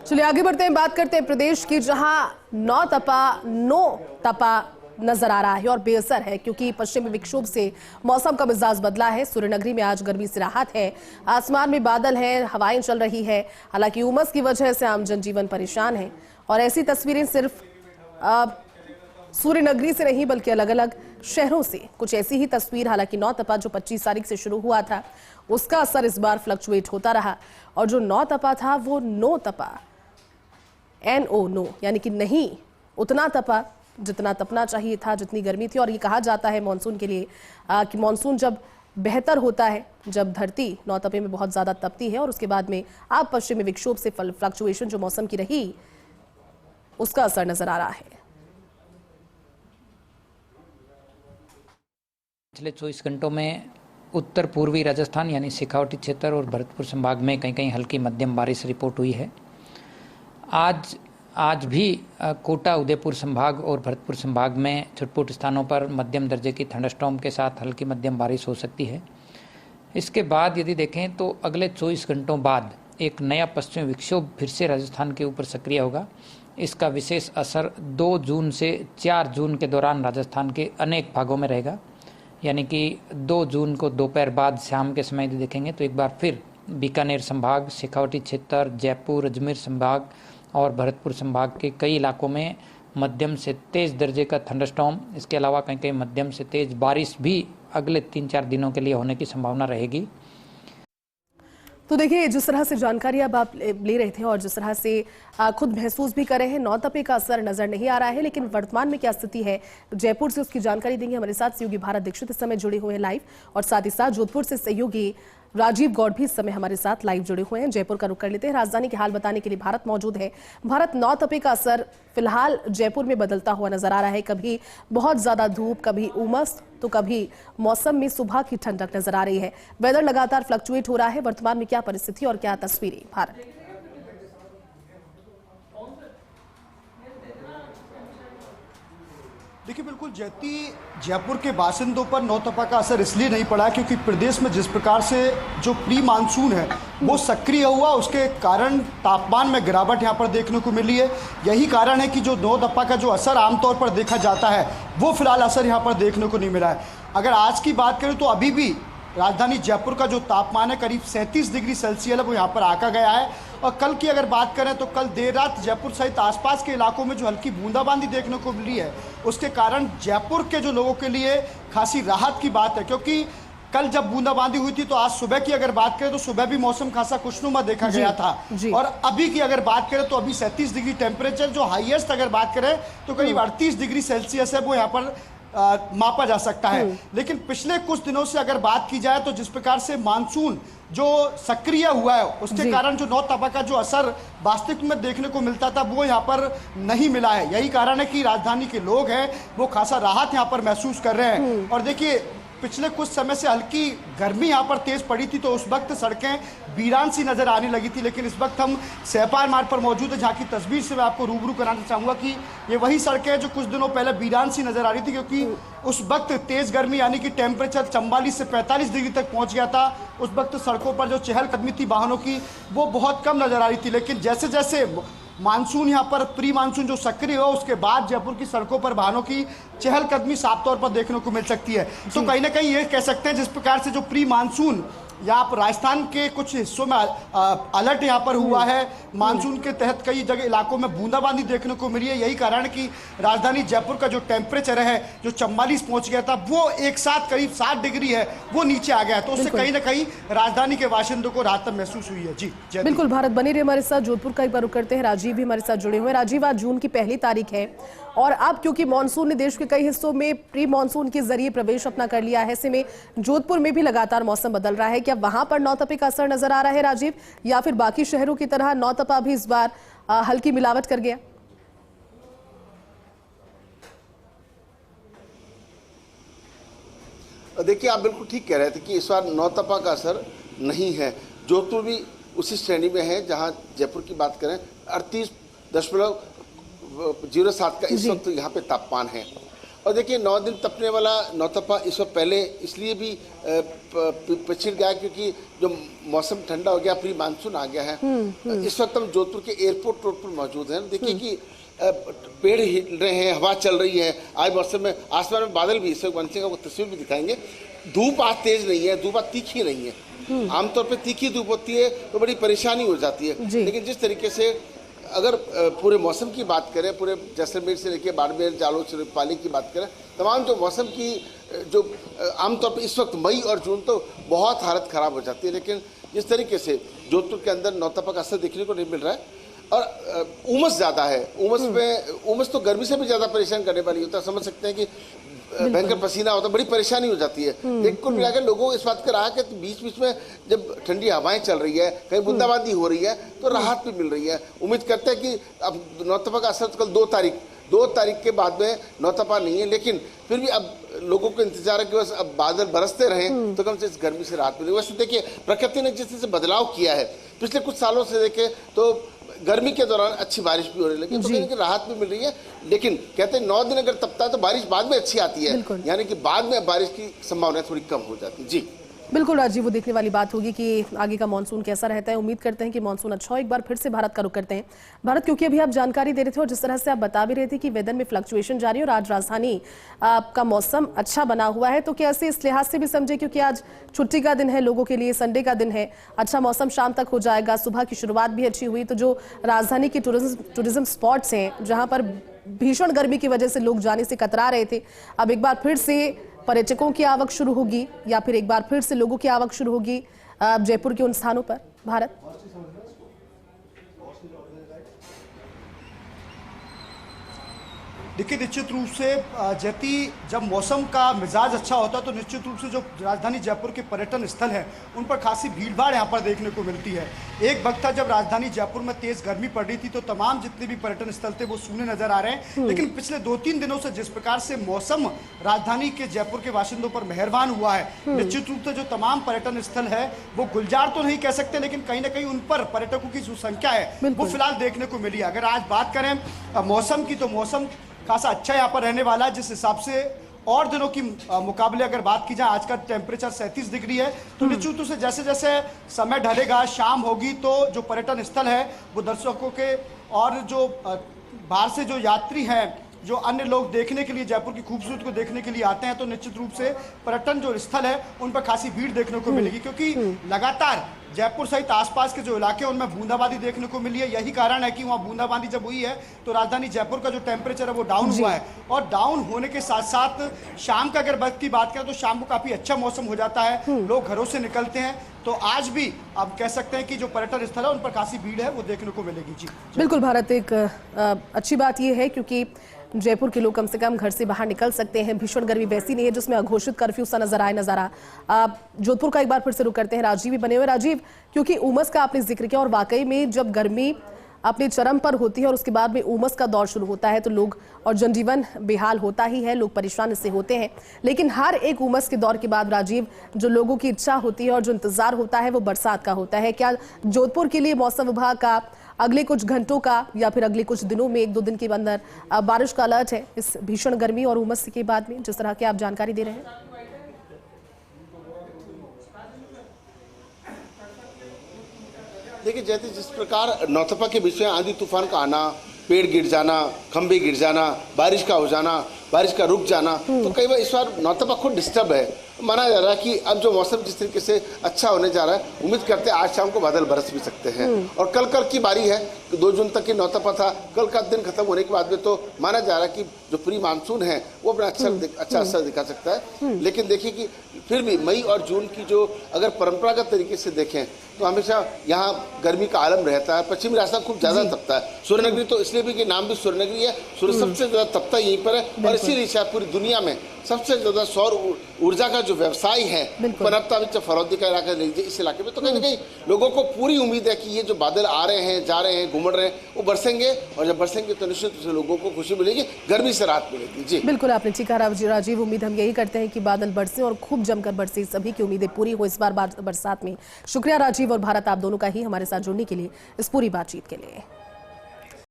चलिए आगे बढ़ते हैं, बात करते हैं प्रदेश की, जहां नो तपा नजर आ रहा है और बेअसर है क्योंकि पश्चिमी विक्षोभ से मौसम का मिजाज बदला है। सूर्यनगरी में आज गर्मी से राहत है, आसमान में बादल हैं, हवाएं चल रही है। हालांकि उमस की वजह से आम जनजीवन परेशान है और ऐसी तस्वीरें सिर्फ सूर्यनगरी से नहीं बल्कि अलग अलग शहरों से कुछ ऐसी ही तस्वीर। हालांकि नौ तपा जो 25 तारीख से शुरू हुआ था उसका असर इस बार फ्लक्चुएट होता रहा और जो नौ तपा था वो नो तपा नो यानी कि नहीं उतना तपा जितना तपना चाहिए था, जितनी गर्मी थी। और ये कहा जाता है मानसून के लिए कि मानसून जब बेहतर होता है जब धरती नौ तपे में बहुत ज्यादा तपती है और उसके बाद में आप पश्चिमी विक्षोभ से फ्लक्चुएशन जो मौसम की रही उसका असर नजर आ रहा है। पिछले 24 घंटों में उत्तर पूर्वी राजस्थान यानी शेखावाटी क्षेत्र और भरतपुर संभाग में कहीं कहीं हल्की मध्यम बारिश रिपोर्ट हुई है। आज भी कोटा, उदयपुर संभाग और भरतपुर संभाग में छुटपुट स्थानों पर मध्यम दर्जे की थंडरस्टॉर्म के साथ हल्की मध्यम बारिश हो सकती है। इसके बाद यदि देखें तो अगले 24 घंटों बाद एक नया पश्चिमी विक्षोभ फिर से राजस्थान के ऊपर सक्रिय होगा। इसका विशेष असर 2 जून से 4 जून के दौरान राजस्थान के अनेक भागों में रहेगा। यानी कि 2 जून को दोपहर बाद शाम के समय यदि देखेंगे तो एक बार फिर बीकानेर संभाग, शेखावाटी क्षेत्र, जयपुर, अजमेर संभाग और भरतपुर संभाग के कई इलाकों में मध्यम से तेज दर्जे का थंडरस्टॉर्म, इसके अलावा कहीं कहीं मध्यम से तेज बारिश भी अगले 3-4 दिनों के लिए होने की संभावना रहेगी। तो देखिए जिस तरह से जानकारी अब आप ले रहे थे और जिस तरह से खुद महसूस भी कर रहे हैं, नौ तपे का असर नजर नहीं आ रहा है, लेकिन वर्तमान में क्या स्थिति है जयपुर से उसकी जानकारी देंगे हमारे साथ सहयोगी भारत दीक्षित इस समय जुड़े हुए हैं लाइव, और साथ ही साथ जोधपुर से सहयोगी राजीव गौड़ भी इस समय हमारे साथ लाइव जुड़े हुए हैं। जयपुर का रुख कर लेते हैं, राजधानी के हाल बताने के लिए भारत मौजूद है। भारत, नौ तपे का असर फिलहाल जयपुर में बदलता हुआ नजर आ रहा है, कभी बहुत ज्यादा धूप, कभी उमस, तो कभी मौसम में सुबह की ठंडक नजर आ रही है। वेदर लगातार फ्लक्चुएट हो रहा है, वर्तमान में क्या परिस्थिति और क्या तस्वीरें भारत? देखिए बिल्कुल जयपुर के बासिंदों पर नौ तपा का असर इसलिए नहीं पड़ा क्योंकि प्रदेश में जिस प्रकार से जो प्री मानसून है वो सक्रिय हुआ, उसके कारण तापमान में गिरावट यहाँ पर देखने को मिली है। यही कारण है कि जो नौ तपा का जो असर आमतौर पर देखा जाता है वो फिलहाल असर यहाँ पर देखने को नहीं मिला है। अगर आज की बात करें तो अभी भी राजधानी जयपुर का जो तापमान है करीब 37 डिग्री सेल्सियस है वो यहाँ पर आका गया है। और कल की अगर बात करें तो कल देर रात जयपुर सहित आसपास के इलाकों में जो हल्की बूंदाबांदी देखने को मिली है उसके कारण जयपुर के जो लोगों के लिए खासी राहत की बात है, क्योंकि कल जब बूंदाबांदी हुई थी तो आज सुबह की अगर बात करें तो सुबह भी मौसम खासा खुशनुमा देखा गया था। और अभी की अगर बात करें तो अभी 37 डिग्री टेम्परेचर, जो हाईएस्ट अगर बात करें तो करीब 38 डिग्री सेल्सियस है वो यहाँ पर मापा जा सकता है। लेकिन पिछले कुछ दिनों से अगर बात की जाए तो जिस प्रकार से मानसून जो सक्रिय हुआ है उसके कारण जो नौ तपा का जो असर वास्तविक में देखने को मिलता था वो यहाँ पर नहीं मिला है। यही कारण है कि राजधानी के लोग हैं वो खासा राहत यहाँ पर महसूस कर रहे हैं। और देखिए पिछले कुछ समय से हल्की गर्मी यहाँ पर तेज पड़ी थी तो उस वक्त सड़कें वीरान सी नजर आने लगी थी, लेकिन इस वक्त हम सैपार मार्ग पर मौजूद है जहाँ की तस्वीर से मैं आपको रूबरू कराना चाहूँगा कि ये वही सड़कें हैं जो कुछ दिनों पहले वीरान सी नजर आ रही थी, क्योंकि उस वक्त तेज गर्मी यानी कि टेम्परेचर 44 से 45 डिग्री तक पहुँच गया था। उस वक्त सड़कों पर जो चहलकदमी थी वाहनों की वो बहुत कम नजर आ रही थी। लेकिन जैसे जैसे मानसून यहाँ पर प्री मानसून जो सक्रिय हो उसके बाद जयपुर की सड़कों पर वाहनों की चहलकदमी साफ तौर पर देखने को मिल सकती है। तो कहीं ना कहीं ये कह सकते हैं जिस प्रकार से जो प्री मानसून यहाँ पर राजस्थान के कुछ हिस्सों में अलर्ट यहाँ पर हुआ है, मानसून के तहत कई जगह इलाकों में बूंदाबांदी देखने को मिली है। यही कारण है कि राजधानी जयपुर का जो टेम्परेचर है जो 44 पहुंच गया था वो एक साथ करीब 60 डिग्री है वो नीचे आ गया है। तो उससे कहीं ना कहीं राजधानी के बाशिंदों को राहत महसूस हुई है। जी बिल्कुल भारत बनी रहे हमारे साथ। जोधपुर का एक बार रुख करते हैं, राजीव भी हमारे साथ जुड़े हुए हैं। राजीव, आज जून की पहली तारीख है और अब क्योंकि मानसून ने देश के कई हिस्सों में प्री मानसून के जरिए प्रवेश अपना कर लिया है, ऐसे में जोधपुर में भी लगातार मौसम बदल रहा है। क्या वहां पर नौ तपे का असर नजर आ रहा है राजीव, या फिर बाकी शहरों की तरह नौ तपा भी इस बार हल्की मिलावट कर गया? देखिए आप बिल्कुल ठीक कह रहे थे कि इस बार नौ तपा का असर नहीं है। जोधपुर भी उसी श्रेणी में है जहां जयपुर की बात करें 38.07 का इस वक्त यहाँ पे तापमान है। और देखिए 9 दिन तपने वाला नौतपा इस वक्त पहले इसलिए भी पिछड़ गया क्योंकि जो मौसम ठंडा हो गया, प्री मानसून आ गया है। इस वक्त हम जोधपुर के एयरपोर्ट रोड पर मौजूद हैं। देखिए कि पेड़ हिल रहे हैं, हवा चल रही है। आज मौसम में आसमान में बादल भी, इस वक्त बनसिंह को तस्वीर भी दिखाएंगे। धूप आज तेज नहीं है, धूप आज तीखी नहीं है। आमतौर पर तीखी धूप होती है तो बड़ी परेशानी हो जाती है, लेकिन जिस तरीके से अगर पूरे मौसम की बात करें, पूरे जैसलमेर से लेकर बाड़मेर, जालोर, पाली की बात करें, तमाम जो मौसम की जो आमतौर पर इस वक्त मई और जून तो बहुत हालत ख़राब हो जाती है, लेकिन जिस तरीके से जोधपुर के अंदर नौतपा का असर देखने को नहीं मिल रहा है और उमस ज़्यादा है। उमस तो गर्मी से भी ज़्यादा परेशान करने वाली होता है। समझ सकते हैं कि भयंकर पसीना होता है, बड़ी परेशानी हो जाती है। लेकिन कुल मिलाकर लोगों को इस बात का रहा कि बीच बीच में जब ठंडी हवाएं चल रही है, कहीं बूंदाबांदी हो रही है तो राहत भी मिल रही है। उम्मीद करते हैं कि अब नौतपा का असर कल 2 तारीख के बाद में नौतपा नहीं है, लेकिन फिर भी अब लोगों को इंतजार है कि बस अब बादल बरसते रहें तो कम से इस गर्मी से राहत मिलेगी। वैसे देखिए प्रकृति ने जिस तरह से बदलाव किया है पिछले कुछ सालों से देखें तो गर्मी के दौरान अच्छी बारिश भी होने लगी, तो कहीं की राहत भी मिल रही है। लेकिन कहते हैं 9 दिन अगर तपता है तो बारिश बाद में अच्छी आती है, यानी कि बाद में बारिश की संभावना थोड़ी कम हो जाती है। जी बिल्कुल राजीव, वो देखने वाली बात होगी कि आगे का मानसून कैसा रहता है। उम्मीद करते हैं कि मानसून अच्छा हो। एक बार फिर से भारत का रुख करते हैं। भारत, क्योंकि अभी आप जानकारी दे रहे थे और जिस तरह से आप बता भी रहे थे कि वेदर में फ्लक्चुएशन जारी है और आज राजधानी का मौसम अच्छा बना हुआ है, तो कैसे इस लिहाज से भी समझे क्योंकि आज छुट्टी का दिन है लोगों के लिए, संडे का दिन है, अच्छा मौसम शाम तक हो जाएगा, सुबह की शुरुआत भी अच्छी हुई, तो जो राजधानी के टूरिज्म स्पॉट्स हैं जहाँ पर भीषण गर्मी की वजह से लोग जाने से कतरा रहे थे, अब एक बार फिर से पर्यटकों की आवक शुरू होगी या फिर एक बार फिर से लोगों की आवक शुरू होगी जयपुर के उन स्थानों पर? भारत, देखिए निश्चित रूप से जैती जब मौसम का मिजाज अच्छा होता है तो निश्चित रूप से जो राजधानी जयपुर के पर्यटन स्थल हैं उन पर खासी भीड़भाड़ यहाँ पर देखने को मिलती है। एक वक्त था जब राजधानी जयपुर में तेज गर्मी पड़ रही थी तो तमाम जितने भी पर्यटन स्थल थे वो सूने नजर आ रहे हैं, लेकिन पिछले 2-3 दिनों से जिस प्रकार से मौसम राजधानी के जयपुर के बाशिंदों पर मेहरबान हुआ है, निश्चित रूप से जो तमाम पर्यटन स्थल है वो गुलजार तो नहीं कह सकते, लेकिन कहीं ना कहीं उन पर पर्यटकों की जो संख्या है वो फिलहाल देखने को मिली। अगर आज बात करें मौसम की तो मौसम खासा अच्छा यहाँ पर रहने वाला है। जिस हिसाब से और दिनों की मुकाबले अगर बात की जाए, आज का टेम्परेचर 37 डिग्री है, तो निश्चित रूप से जैसे जैसे समय ढलेगा, शाम होगी, तो जो पर्यटन स्थल है वो दर्शकों के और जो बाहर से जो यात्री हैं, जो अन्य लोग देखने के लिए जयपुर की खूबसूरती को देखने के लिए आते हैं, तो निश्चित रूप से पर्यटन जो स्थल है उन पर खासी भीड़ देखने को मिलेगी, क्योंकि लगातार जयपुर सहित आसपास के जो इलाके हैं उनमें बूंदाबांदी देखने को मिली है। यही कारण है कि वहाँ बूंदाबांदी जब हुई है तो राजधानी जयपुर का जो टेम्परेचर है वो डाउन हुआ है, और डाउन होने के साथ साथ शाम का अगर वक्त की बात करें तो शाम को काफ़ी अच्छा मौसम हो जाता है, लोग घरों से निकलते हैं। तो आज भी आप कह सकते हैं कि जो पर्यटन स्थल है उन पर काफ़ी भीड़ है वो देखने को मिलेगी। जी बिल्कुल भारत, एक अच्छी बात यह है क्योंकि जयपुर के लोग कम से कम घर से बाहर निकल सकते हैं, भीषण गर्मी वैसी नहीं है जिसमें अघोषित कर्फ्यू सा नजर आ। जोधपुर का एक बार फिर से रुक करते हैं, राजीव भी बने हुए। राजीव, क्योंकि उमस का आपने जिक्र किया और वाकई में जब गर्मी अपने चरम पर होती है और उसके बाद में उमस का दौर शुरू होता है तो लोग और जनजीवन बेहाल होता ही है, लोग परेशान इससे होते हैं। लेकिन हर एक उमस के दौर के बाद राजीव, जो लोगों की इच्छा होती है और जो इंतजार होता है वो बरसात का होता है। क्या जोधपुर के लिए मौसम विभाग का अगले कुछ घंटों का या फिर अगले कुछ दिनों में 1-2 दिन के अंदर बारिश का अलर्ट है इस भीषण गर्मी और उमस के बाद में, जिस तरह की आप जानकारी दे रहे हैं? देखिए जैसे जिस प्रकार नौतपा के बीच में आंधी तूफान का आना, पेड़ गिर जाना, खंभे गिर जाना, बारिश का हो जाना, बारिश का रुक जाना, तो कई बार इस बार नौतपा खुद डिस्टर्ब है। माना जा रहा है कि अब जो मौसम जिस तरीके से अच्छा होने जा रहा है, उम्मीद करते हैं आज शाम को बादल बरस भी सकते हैं। और कल की बारी है, 2 जून तक की नौतपा था, कल का दिन खत्म होने के बाद में तो माना जा रहा है कि जो प्री मानसून है वो अपना अच्छा असर दिखा सकता है। लेकिन देखिए कि फिर भी मई और जून की जो अगर परंपरागत तरीके से देखें तो हमेशा यहाँ गर्मी का आलम रहता है। पश्चिमी राजस्थान खूब ज्यादा तपता है, सूर्यनगरी तो इसलिए भी कि नाम भी सूर्यनगरी है, सूर्य सबसे ज्यादा तपता यहीं पर है, और इसीलिए शायद पूरी दुनिया में सबसे ज्यादा सौर ऊर्जा का जो व्यवसाय है पनपता भी फरौदी का इलाका लीजिए इस इलाके में। तो कहीं ना कहीं लोगों को पूरी उम्मीद है कि ये जो बादल आ रहे हैं, जा रहे हैं, घूमड़ रहे हैं, वो बरसेंगे, और जब बरसेंगे तो निश्चित रूप से लोगों को खुशी मिलेगी, गर्मी से राहत मिलेगी। जी बिल्कुल, आपने ठीक कहा राजीव। उम्मीद हम यही करते हैं कि बादल बरसे और खूब जमकर बरसे, सभी की उम्मीदें पूरी हो इस बार बरसात में। शुक्रिया राजीव और भारत, आप दोनों का ही हमारे साथ जुड़ने के लिए, इस पूरी बातचीत के लिए।